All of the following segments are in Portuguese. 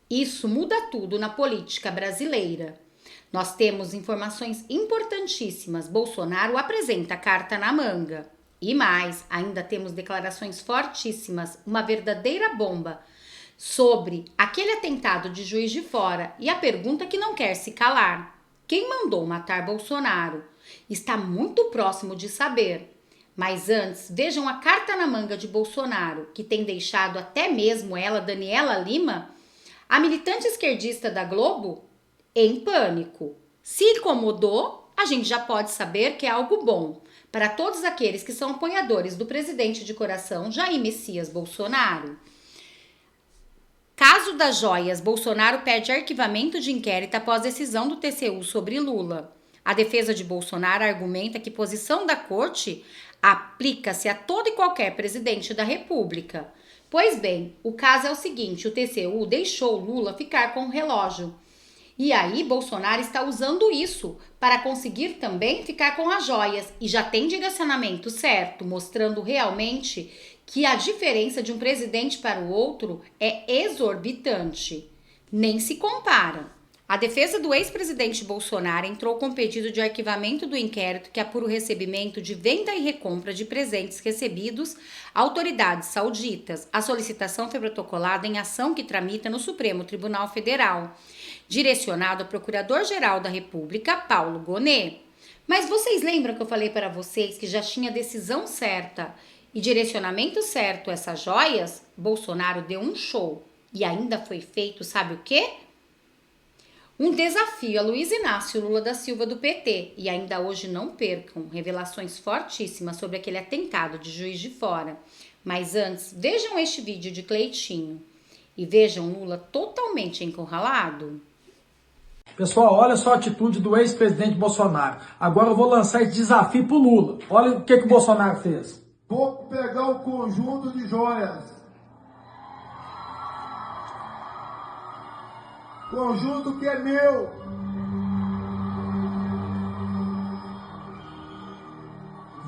Isso muda tudo na política brasileira. Nós temos informações importantíssimas. Bolsonaro apresenta carta na manga. E mais, ainda temos declarações fortíssimas, uma verdadeira bomba, sobre aquele atentado de Juiz de Fora e a pergunta que não quer se calar. Quem mandou matar Bolsonaro? Está muito próximo de saber. Mas antes, vejam a carta na manga de Bolsonaro, que tem deixado até mesmo ela, Daniela Lima, a militante esquerdista da Globo, em pânico. Se incomodou, a gente já pode saber que é algo bom para todos aqueles que são apoiadores do presidente de coração, Jair Messias Bolsonaro. Caso das joias, Bolsonaro pede arquivamento de inquérito após decisão do TCU sobre Lula. A defesa de Bolsonaro argumenta que posição da corte aplica-se a todo e qualquer presidente da República. Pois bem, o caso é o seguinte, o TCU deixou Lula ficar com o relógio. E aí Bolsonaro está usando isso para conseguir também ficar com as joias e já tem direcionamento certo, mostrando realmente que a diferença de um presidente para o outro é exorbitante. Nem se compara. A defesa do ex-presidente Bolsonaro entrou com pedido de arquivamento do inquérito que apura o recebimento de venda e recompra de presentes recebidos a autoridades sauditas. A solicitação foi protocolada em ação que tramita no Supremo Tribunal Federal, direcionado ao Procurador-Geral da República, Paulo Gonet. Mas vocês lembram que eu falei para vocês que já tinha decisão certa e direcionamento certo essas joias? Bolsonaro deu um show e ainda foi feito, sabe o quê? Um desafio a Luiz Inácio Lula da Silva do PT. E ainda hoje não percam revelações fortíssimas sobre aquele atentado de Juiz de Fora. Mas antes, vejam este vídeo de Cleitinho e vejam Lula totalmente encurralado. Pessoal, olha só a atitude do ex-presidente Bolsonaro. Agora eu vou lançar esse desafio pro Lula. Olha o que o Bolsonaro fez. Vou pegar o conjunto de joias. Conjunto que é meu.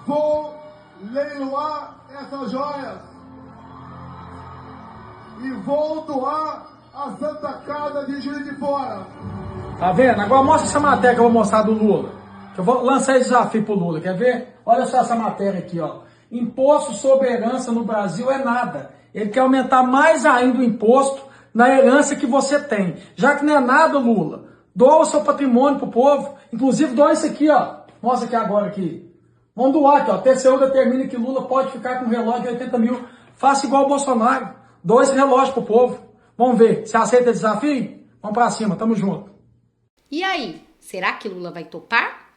Vou leiloar essas joias e vou doar a Santa Casa de Juiz de Fora. Tá vendo? Agora mostra essa matéria que eu vou mostrar do Lula. Eu vou lançar esse desafio pro Lula, quer ver? Olha só essa matéria aqui, ó. Imposto sobre herança no Brasil é nada. Ele quer aumentar mais ainda o imposto na herança que você tem. Já que não é nada, Lula, doa o seu patrimônio pro povo. Inclusive, doa isso aqui, ó. Mostra aqui agora aqui. Vamos doar aqui, ó. TCU determina que Lula pode ficar com um relógio de 80 mil. Faça igual o Bolsonaro. Doa esse relógio pro povo. Vamos ver. Você aceita o desafio? Vamos pra cima. Tamo junto. E aí, será que Lula vai topar?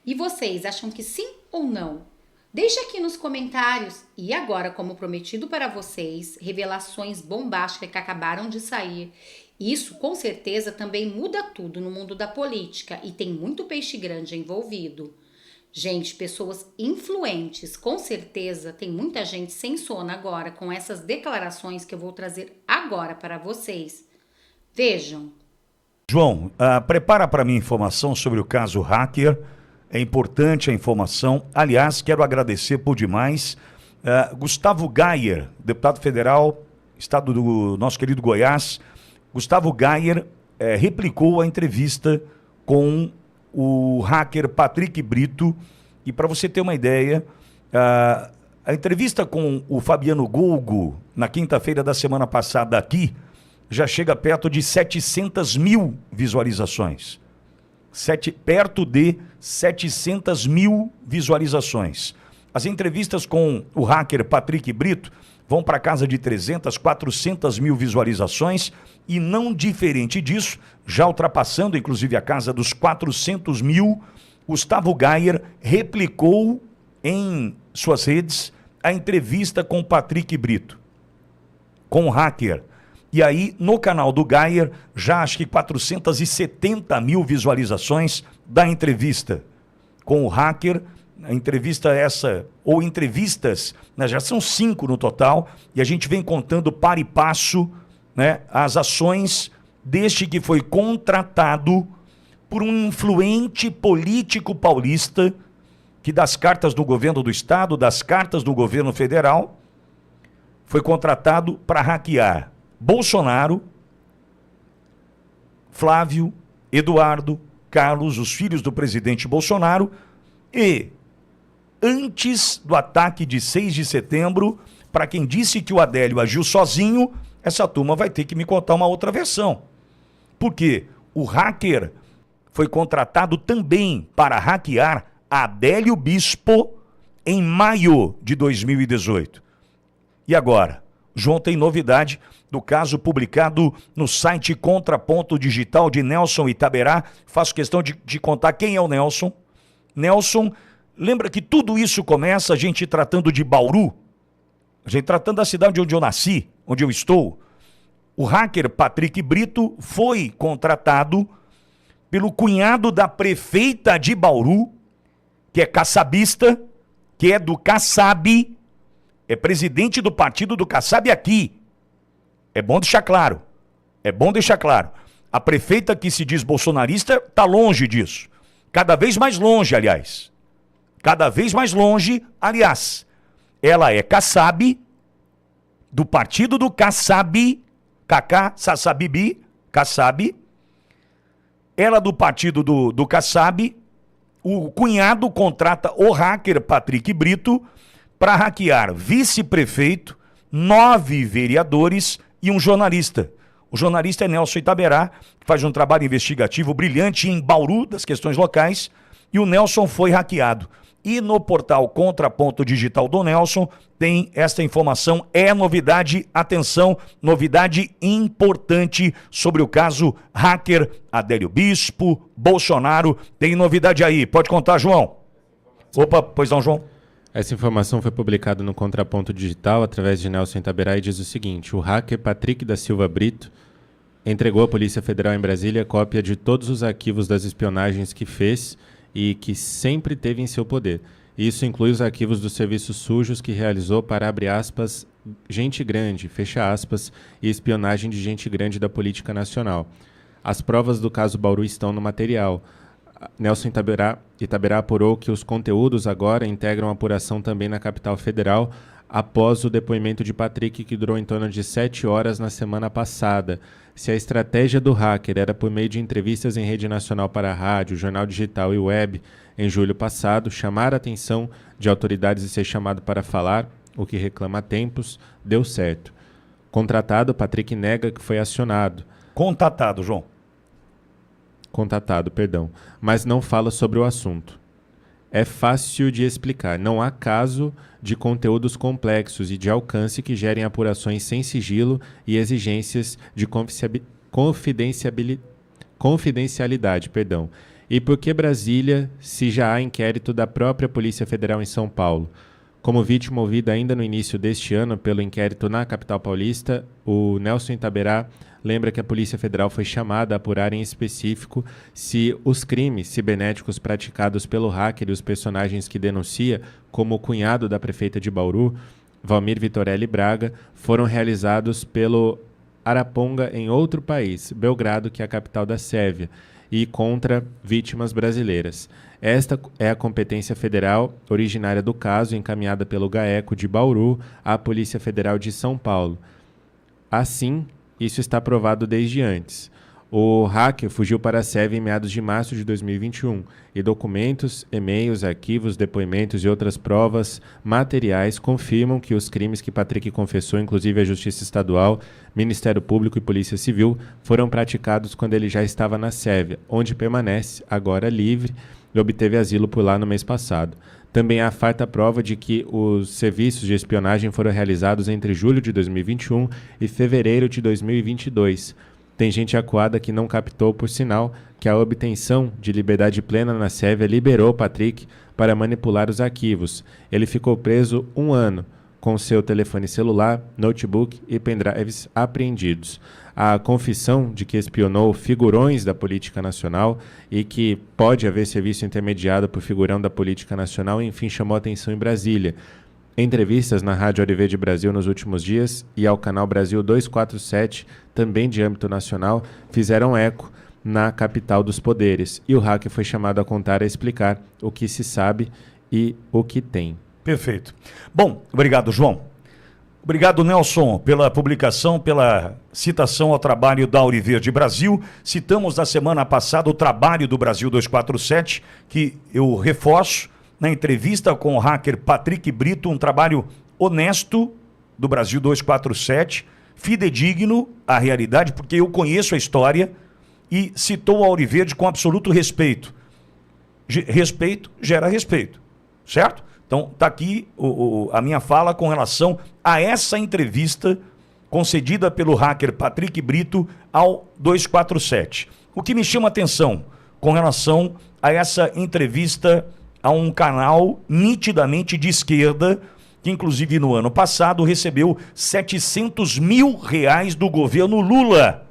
E vocês acham que sim ou não? Deixe aqui nos comentários. E agora, como prometido para vocês, revelações bombásticas que acabaram de sair. Isso, com certeza, também muda tudo no mundo da política e tem muito peixe grande envolvido. Gente, pessoas influentes, com certeza, tem muita gente sem sono agora com essas declarações que eu vou trazer agora para vocês. Vejam. João, prepara para mim informação sobre o caso hacker. É importante a informação. Aliás, quero agradecer por demais Gustavo Gayer, deputado federal, estado do nosso querido Goiás. Gustavo Gayer replicou a entrevista com o hacker Patrick Brito. E para você ter uma ideia, a entrevista com o Fabiano Golgo, na quinta-feira da semana passada aqui, já chega perto de 700 mil visualizações. Perto de 700 mil visualizações. As entrevistas com o hacker Patrick Brito vão para casa de 300, 400 mil visualizações e não diferente disso, já ultrapassando inclusive a casa dos 400 mil, Gustavo Gayer replicou em suas redes a entrevista com o Patrick Brito, com o hacker. E aí, no canal do Gayer, já acho que 470 mil visualizações da entrevista com o hacker. A entrevista essa, ou entrevistas, né, já são 5 no total, e a gente vem contando par e passo, né, as ações deste que foi contratado por um influente político paulista, que das cartas do governo do estado, das cartas do governo federal, foi contratado para hackear Bolsonaro, Flávio, Eduardo, Carlos, os filhos do presidente Bolsonaro, e antes do ataque de 6 de setembro, para quem disse que o Adélio agiu sozinho, essa turma vai ter que me contar uma outra versão. Porque o hacker foi contratado também para hackear Adélio Bispo em maio de 2018. E agora? João tem novidade do caso publicado no site Contraponto Digital de Nelson Itaberá. Faço questão de contar quem é o Nelson. Nelson, lembra que tudo isso começa a gente tratando de Bauru? A gente tratando da cidade onde eu nasci, onde eu estou. O hacker Patrick Brito foi contratado pelo cunhado da prefeita de Bauru, que é caçabista, que é do Kassab, é presidente do partido do Kassab aqui. É bom deixar claro. É bom deixar claro. A prefeita que se diz bolsonarista está longe disso. Cada vez mais longe, aliás. Cada vez mais longe, aliás. Ela é Kassab, do partido do Kassab, Kaká, Sassabibi, Kassab. Ela do partido do Kassab. O cunhado contrata o hacker Patrick Brito para hackear vice-prefeito, 9 vereadores e um jornalista. O jornalista é Nelson Itaberá, que faz um trabalho investigativo brilhante em Bauru, das questões locais, e o Nelson foi hackeado. E no portal Contraponto Digital do Nelson tem esta informação, é novidade, atenção, novidade importante sobre o caso hacker Adélio Bispo, Bolsonaro, tem novidade aí, pode contar, João? Opa, pois não, João? Essa informação foi publicada no Contraponto Digital através de Nelson Itaberá e diz o seguinte: o hacker Patrick da Silva Brito entregou à Polícia Federal em Brasília cópia de todos os arquivos das espionagens que fez e que sempre teve em seu poder. Isso inclui os arquivos dos serviços sujos que realizou para, abre aspas, gente grande, fecha aspas, e espionagem de gente grande da política nacional. As provas do caso Bauru estão no material. Nelson Itaberá apurou que os conteúdos agora integram apuração também na capital federal, após o depoimento de Patrick, que durou em torno de 7 horas na semana passada. Se a estratégia do hacker era por meio de entrevistas em rede nacional para rádio, jornal digital e web, em julho passado, chamar a atenção de autoridades e ser chamado para falar, o que reclama há tempos, deu certo. Contratado, Patrick nega que foi acionado. Contatado, João. Contatado, perdão, mas não fala sobre o assunto. É fácil de explicar. Não há caso de conteúdos complexos e de alcance que gerem apurações sem sigilo e exigências de confidencialidade. E por que Brasília, se já há inquérito da própria Polícia Federal em São Paulo? Como vítima ouvida ainda no início deste ano pelo inquérito na capital paulista, o Nelson Itaberá lembra que a Polícia Federal foi chamada a apurar em específico se os crimes cibernéticos praticados pelo hacker e os personagens que denuncia, como o cunhado da prefeita de Bauru, Valmir Vitorelli Braga, foram realizados pelo Araponga em outro país, Belgrado, que é a capital da Sérvia, e contra vítimas brasileiras. Esta é a competência federal originária do caso, encaminhada pelo GAECO de Bauru à Polícia Federal de São Paulo. Assim, isso está provado desde antes. O hacker fugiu para a Sérvia em meados de março de 2021 e documentos, e-mails, arquivos, depoimentos e outras provas materiais confirmam que os crimes que Patrick confessou, inclusive a Justiça Estadual, Ministério Público e Polícia Civil, foram praticados quando ele já estava na Sérvia, onde permanece, agora livre, e obteve asilo por lá no mês passado. Também há farta prova de que os serviços de espionagem foram realizados entre julho de 2021 e fevereiro de 2022. Tem gente acuada que não captou, por sinal, que a obtenção de liberdade plena na Sérvia liberou Patrick para manipular os arquivos. Ele ficou preso 1 ano, com seu telefone celular, notebook e pendrives apreendidos. A confissão de que espionou figurões da política nacional e que pode haver serviço intermediado por figurão da política nacional, enfim, chamou atenção em Brasília. Entrevistas na Rádio Oriverde Brasil nos últimos dias e ao canal Brasil 247, também de âmbito nacional, fizeram eco na capital dos poderes. E o hacker foi chamado a contar e explicar o que se sabe e o que tem. Perfeito. Bom, obrigado, João. Obrigado, Nelson, pela publicação, pela citação ao trabalho da Auriverde Brasil. Citamos na semana passada o trabalho do Brasil 247, que eu reforço na entrevista com o hacker Patrick Brito, um trabalho honesto do Brasil 247, fidedigno à realidade, porque eu conheço a história, e citou a Auriverde com absoluto respeito. Respeito gera respeito, certo? Então, está aqui a minha fala com relação a essa entrevista concedida pelo hacker Patrick Brito ao 247. O que me chama a atenção com relação a essa entrevista a um canal nitidamente de esquerda, que inclusive no ano passado recebeu 700 mil reais do governo Lula,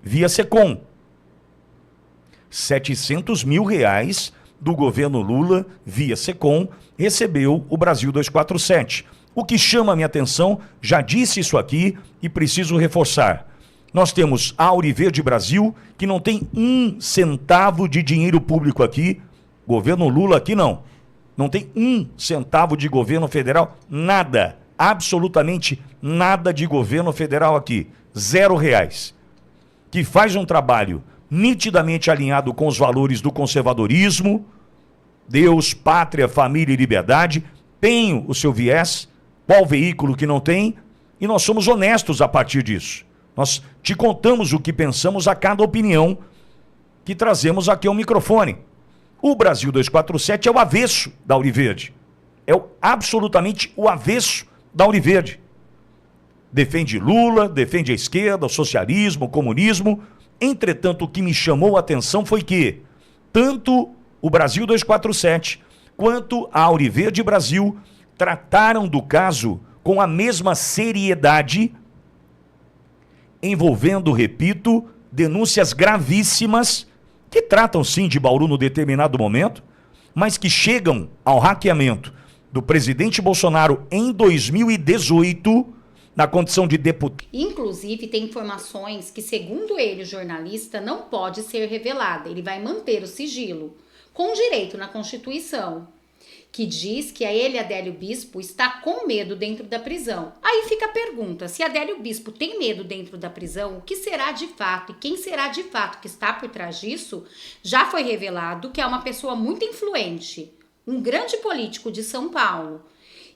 via Secom. 700 mil reais do governo Lula, via Secom, recebeu o Brasil 247. O que chama a minha atenção, já disse isso aqui e preciso reforçar. Nós temos a Auriverde Brasil, que não tem 1 centavo de dinheiro público aqui. Governo Lula aqui não. Não tem 1 centavo de governo federal, nada. Absolutamente nada de governo federal aqui. R$0. Que faz um trabalho nitidamente alinhado com os valores do conservadorismo, Deus, pátria, família e liberdade, tem o seu viés, qual veículo que não tem, e nós somos honestos a partir disso. Nós te contamos o que pensamos a cada opinião que trazemos aqui ao microfone. O Brasil 247 é o avesso da Auriverde. Absolutamente o avesso da Auriverde. Defende Lula, defende a esquerda, o socialismo, o comunismo. Entretanto, o que me chamou a atenção foi que tanto o Brasil 247 quanto a Auriverde Brasil trataram do caso com a mesma seriedade, envolvendo, repito, denúncias gravíssimas, que tratam sim de Bauru no determinado momento, mas que chegam ao hackeamento do presidente Bolsonaro em 2018, na condição de deputado. Inclusive, tem informações que, segundo ele, o jornalista, não pode ser revelada. Ele vai manter o sigilo, com direito na Constituição, que diz que ele, Adélio Bispo, está com medo dentro da prisão. Aí fica a pergunta, se Adélio Bispo tem medo dentro da prisão, o que será de fato e quem será de fato que está por trás disso? Já foi revelado que é uma pessoa muito influente, um grande político de São Paulo.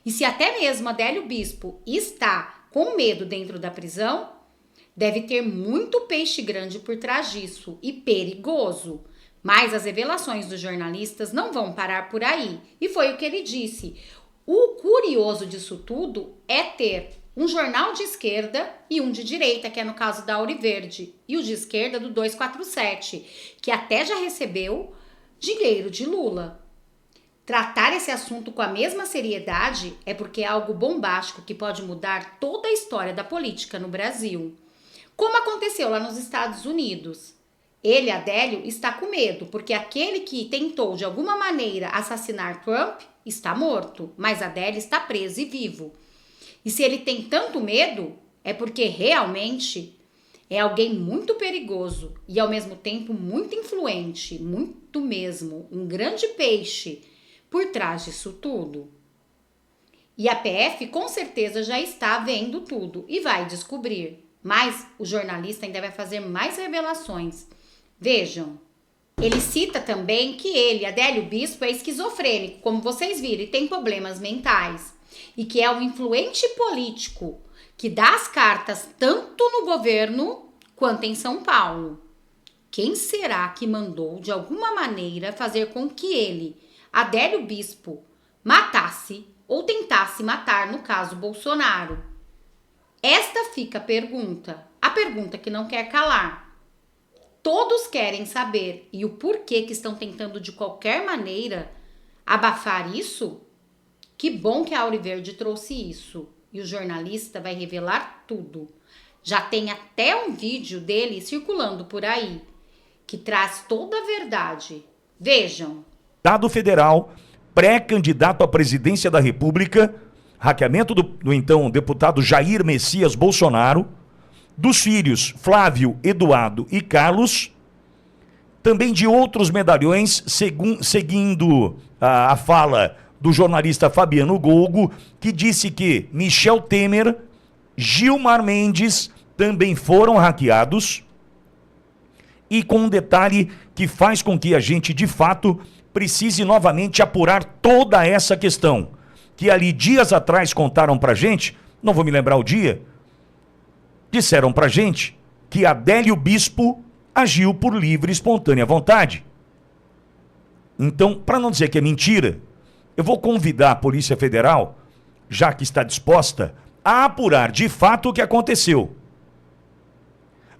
E se até mesmo Adélio Bispo está com medo dentro da prisão, deve ter muito peixe grande por trás disso e perigoso. Mas as revelações dos jornalistas não vão parar por aí. E foi o que ele disse. O curioso disso tudo é ter um jornal de esquerda e um de direita, que é no caso da Auriverde, e o de esquerda do 247, que até já recebeu dinheiro de Lula. Tratar esse assunto com a mesma seriedade é porque é algo bombástico que pode mudar toda a história da política no Brasil. Como aconteceu lá nos Estados Unidos. Ele, Adélio, está com medo, porque aquele que tentou de alguma maneira assassinar Trump está morto, mas Adélio está preso e vivo. E se ele tem tanto medo, é porque realmente é alguém muito perigoso e ao mesmo tempo muito influente, muito mesmo, um grande peixe por trás disso tudo. E a PF com certeza já está vendo tudo e vai descobrir, mas o jornalista ainda vai fazer mais revelações. Vejam, ele cita também que ele, Adélio Bispo, é esquizofrênico, como vocês viram, e tem problemas mentais. E que é um influente político que dá as cartas tanto no governo quanto em São Paulo. Quem será que mandou, de alguma maneira, fazer com que ele, Adélio Bispo, matasse ou tentasse matar, no caso, Bolsonaro? Esta fica a pergunta que não quer calar. Todos querem saber e o porquê que estão tentando de qualquer maneira abafar isso. Que bom que a Auriverde trouxe isso e o jornalista vai revelar tudo. Já tem até um vídeo dele circulando por aí que traz toda a verdade. Vejam. Deputado federal, pré-candidato à presidência da República, hackeamento do então deputado Jair Messias Bolsonaro, dos filhos Flávio, Eduardo e Carlos, também de outros medalhões, seguindo a fala do jornalista Fabiano Golgo, que disse que Michel Temer Gilmar Mendes também foram hackeados, e com um detalhe que faz com que a gente, de fato, precise novamente apurar toda essa questão, que ali dias atrás contaram pra gente, não vou me lembrar o dia, disseram pra gente que Adélio Bispo agiu por livre e espontânea vontade. Então, para não dizer que é mentira, eu vou convidar a Polícia Federal, já que está disposta, a apurar de fato o que aconteceu.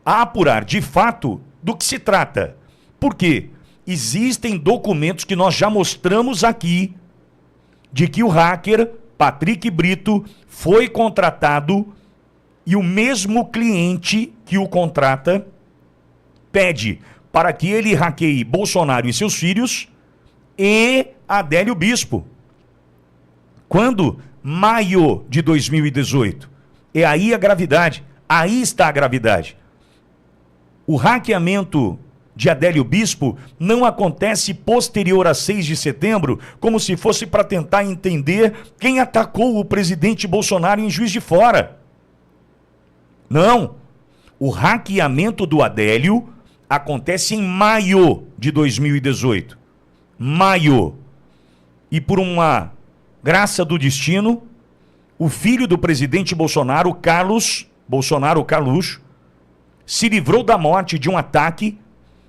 A apurar de fato do que se trata. Porque existem documentos que nós já mostramos aqui de que o hacker Patrick Brito foi contratado e o mesmo cliente que o contrata pede para que ele hackeie Bolsonaro e seus filhos e Adélio Bispo. Quando? Maio de 2018. É aí a gravidade. Aí está a gravidade. O hackeamento de Adélio Bispo não acontece posterior a 6 de setembro, como se fosse para tentar entender quem atacou o presidente Bolsonaro em Juiz de Fora. Não. O hackeamento do Adélio acontece em maio de 2018. Maio. E por uma graça do destino, o filho do presidente Bolsonaro, Carlos Bolsonaro Carluxo, se livrou da morte de um ataque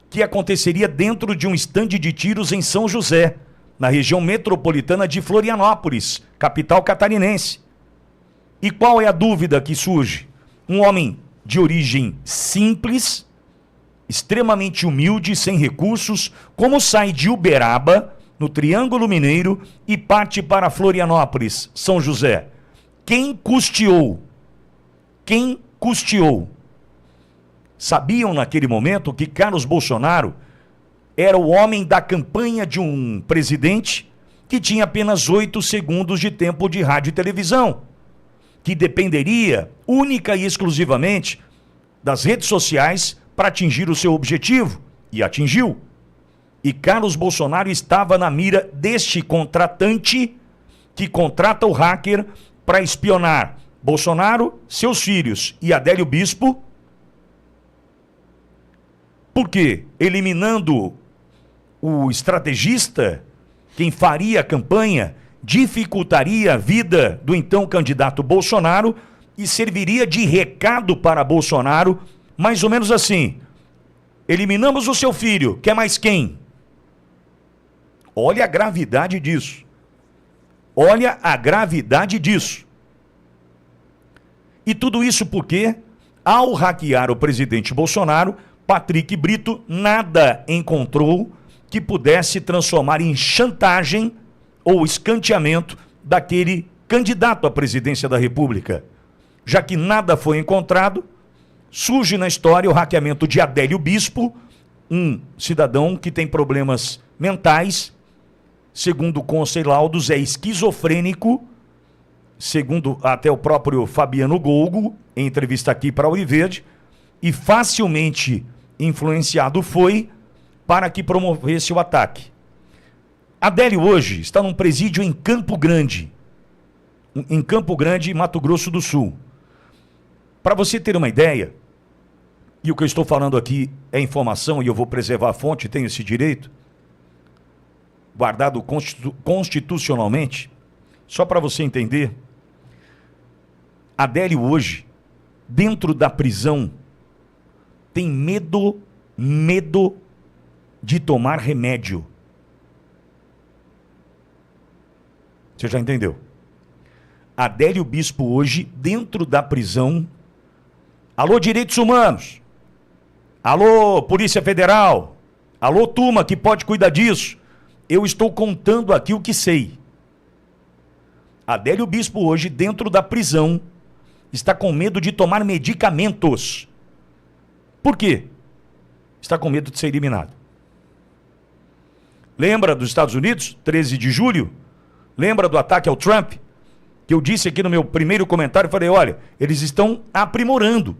que aconteceria dentro de um estande de tiros em São José, na região metropolitana de Florianópolis, capital catarinense. E qual é a dúvida que surge? Um homem de origem simples, extremamente humilde, sem recursos, como sai de Uberaba, no Triângulo Mineiro, e parte para Florianópolis, São José? Quem custeou? Quem custeou? Sabiam naquele momento que Carlos Bolsonaro era o homem da campanha de um presidente que tinha apenas 8 segundos de tempo de rádio e televisão, que dependeria única e exclusivamente das redes sociais para atingir o seu objetivo, e atingiu. E Carlos Bolsonaro estava na mira deste contratante que contrata o hacker para espionar Bolsonaro, seus filhos e Adélio Bispo. Por quê? Eliminando o estrategista, quem faria a campanha, dificultaria a vida do então candidato Bolsonaro e serviria de recado para Bolsonaro, mais ou menos assim: eliminamos o seu filho, quer mais quem? Olha a gravidade disso. Olha a gravidade disso. E tudo isso porque, ao hackear o presidente Bolsonaro, Patrick Brito nada encontrou que pudesse transformar em chantagem ou escanteamento daquele candidato à presidência da República. Já que nada foi encontrado, surge na história o hackeamento de Adélio Bispo, um cidadão que tem problemas mentais, segundo consta e laudos, é esquizofrênico, segundo até o próprio Fabiano Golgo, em entrevista aqui para o Oliverde, e facilmente influenciado foi para que promovesse o ataque. Adélio hoje está num presídio em Campo Grande, Mato Grosso do Sul. Para você ter uma ideia, e o que eu estou falando aqui é informação e eu vou preservar a fonte, tenho esse direito, guardado constitucionalmente, só para você entender, Adélio hoje, dentro da prisão, tem medo de tomar remédio. Você já entendeu? Adélio Bispo hoje, dentro da prisão, alô direitos humanos, alô Polícia Federal, alô turma que pode cuidar disso, eu estou contando aqui o que sei. Adélio Bispo hoje, dentro da prisão, está com medo de tomar medicamentos. Por quê? Está com medo de ser eliminado. Lembra dos Estados Unidos, 13 de julho? Lembra do ataque ao Trump? Que eu disse aqui no meu primeiro comentário, falei, olha, eles estão aprimorando.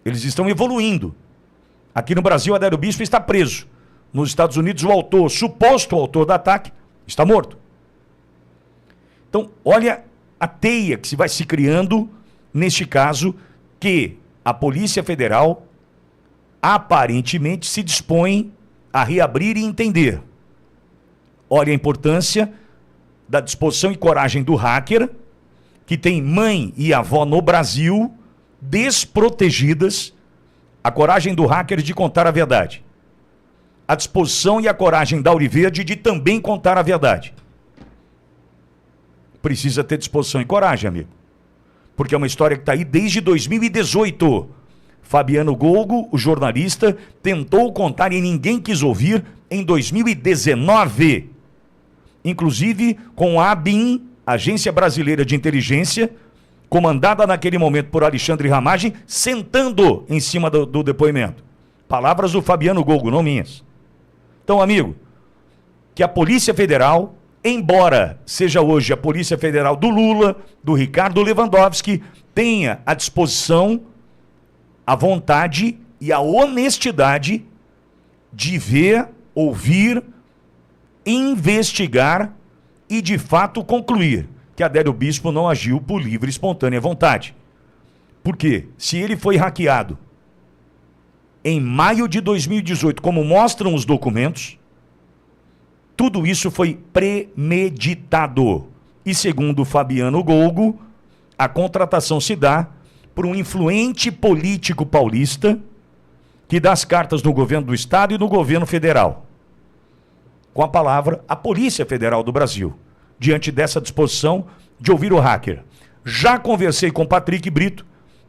Eles estão evoluindo. Aqui no Brasil, Adélio Bispo está preso. Nos Estados Unidos, o autor, suposto autor do ataque, está morto. Então, olha a teia que se vai se criando neste caso, que a Polícia Federal aparentemente se dispõe a reabrir e entender. Olha a importância da disposição e coragem do hacker, que tem mãe e avó no Brasil desprotegidas, a coragem do hacker de contar a verdade. A disposição e a coragem da Auriverde de também contar a verdade. Precisa ter disposição e coragem, amigo. Porque é uma história que está aí desde 2018. Fabiano Golgo, o jornalista, tentou contar e ninguém quis ouvir em 2019. Inclusive com a ABIN, Agência Brasileira de Inteligência, comandada naquele momento por Alexandre Ramagem, sentando em cima do depoimento. Palavras do Fabiano Golgo, não minhas. Então, amigo, que a Polícia Federal, embora seja hoje a Polícia Federal do Lula, do Ricardo Lewandowski, tenha à disposição a vontade e a honestidade de ver, ouvir, investigar e, de fato, concluir que Adélio Bispo não agiu por livre e espontânea vontade. Porque se ele foi hackeado em maio de 2018, como mostram os documentos, tudo isso foi premeditado. E segundo Fabiano Golgo, a contratação se dá por um influente político paulista que dá as cartas no governo do Estado e no governo federal. Com a palavra, a Polícia Federal do Brasil, diante dessa disposição de ouvir o hacker. Já conversei com Patrick Brito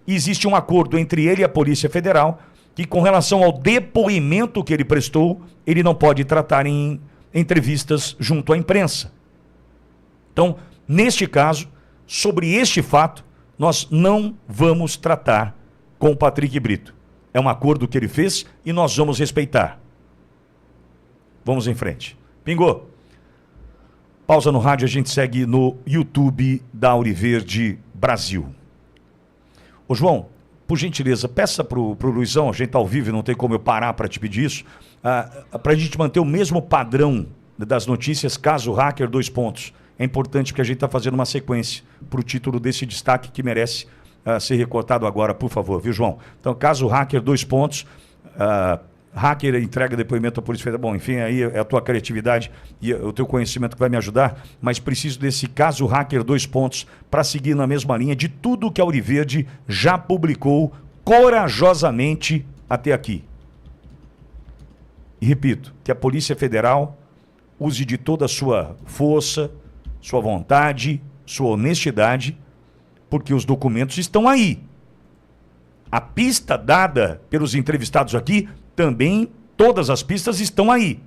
e existe um acordo entre ele e a Polícia Federal que, com relação ao depoimento que ele prestou, ele não pode tratar em entrevistas junto à imprensa. Então, neste caso, sobre este fato, nós não vamos tratar com o Patrick Brito. É um acordo que ele fez e nós vamos respeitar. Vamos em frente. Pingou. Pausa no rádio, a gente segue no YouTube da Auriverde Brasil. Ô João, por gentileza, peça pro Luizão, a gente tá ao vivo e não tem como eu parar para te pedir isso, para a gente manter o mesmo padrão das notícias, caso hacker, 2 pontos. É importante porque a gente está fazendo uma sequência para o título desse destaque que merece ser recortado agora, por favor, viu, João? Então, caso hacker, 2 pontos, hacker entrega depoimento à Polícia Federal. Bom, enfim, aí é a tua criatividade e o teu conhecimento que vai me ajudar, mas preciso desse caso hacker, 2 pontos, para seguir na mesma linha de tudo que a Auriverde já publicou corajosamente até aqui. E repito, que a Polícia Federal use de toda a sua força, sua vontade, sua honestidade, porque os documentos estão aí. A pista dada pelos entrevistados aqui, também todas as pistas estão aí.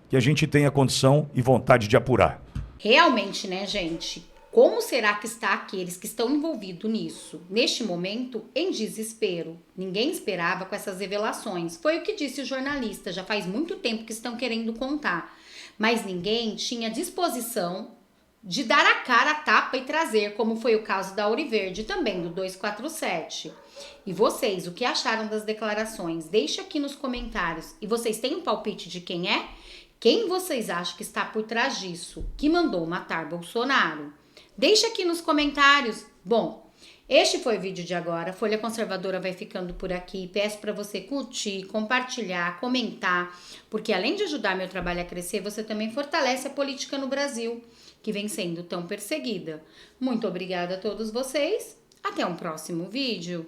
Que a gente tenha condição e vontade de apurar. Realmente, né, gente? Como será que está aqueles que estão envolvidos nisso, neste momento, em desespero? Ninguém esperava com essas revelações. Foi o que disse o jornalista, já faz muito tempo que estão querendo contar. Mas ninguém tinha disposição de dar a cara a tapa e trazer, como foi o caso da Auriverde, também do 247. E vocês, o que acharam das declarações? Deixa aqui nos comentários. E vocês têm um palpite de quem é? Quem vocês acham que está por trás disso, que mandou matar Bolsonaro? Deixa aqui nos comentários. Bom, este foi o vídeo de agora. Folha Conservadora vai ficando por aqui. Peço para você curtir, compartilhar, comentar, porque além de ajudar meu trabalho a crescer, você também fortalece a política no Brasil, que vem sendo tão perseguida. Muito obrigada a todos vocês. Até um próximo vídeo.